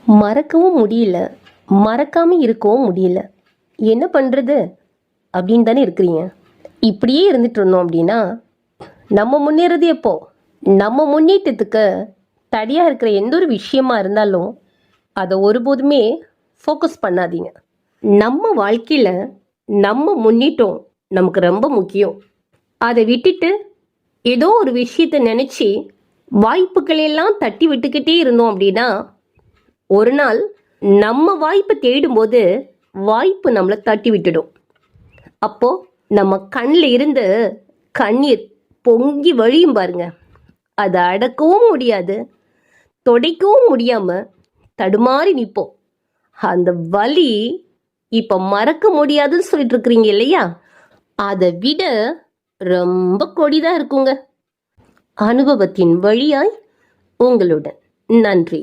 மறக்கவும் முடியல, மறக்காம இருக்கவும் முடியல. என்ன பண்ணுறது அப்படின்னு தானே இருக்கிறீங்க. இப்படியே இருந்துட்டு இருந்தோம் அப்படின்னா நம்ம முன்னேறது எப்போ? நம்ம முன்னேற்றத்துக்கு தடையாக இருக்கிற எந்த ஒரு விஷயமா இருந்தாலும் அதை ஒருபோதுமே ஃபோக்கஸ் பண்ணாதீங்க. நம்ம வாழ்க்கையில் நம்ம முன்னேற்றம் நமக்கு ரொம்ப முக்கியம். அதை விட்டுட்டு ஏதோ ஒரு விஷயத்தை நினச்சி வாய்ப்புகளெல்லாம் தட்டி விட்டுக்கிட்டே இருந்தோம் அப்படின்னா ஒரு நாள் நம்ம வாய்ப்பை தேடும்போது வாய்ப்பு நம்மளை தட்டி விட்டுடும். அப்போ நம்ம கண்ணில் இருந்து கண்ணீர் பொங்கி வழியும் பாருங்க. அதை அடக்கவும் முடியாது, தொடைக்கவும் முடியாம தடுமாறி நிற்போம். அந்த வலி இப்ப மறக்க முடியாதுன்னு சொல்லிட்டு இருக்கிறீங்க இல்லையா, அதை விட ரொம்ப கொடிதா இருக்குங்க. அனுபவத்தின் வழியாய் உங்களுடன். நன்றி.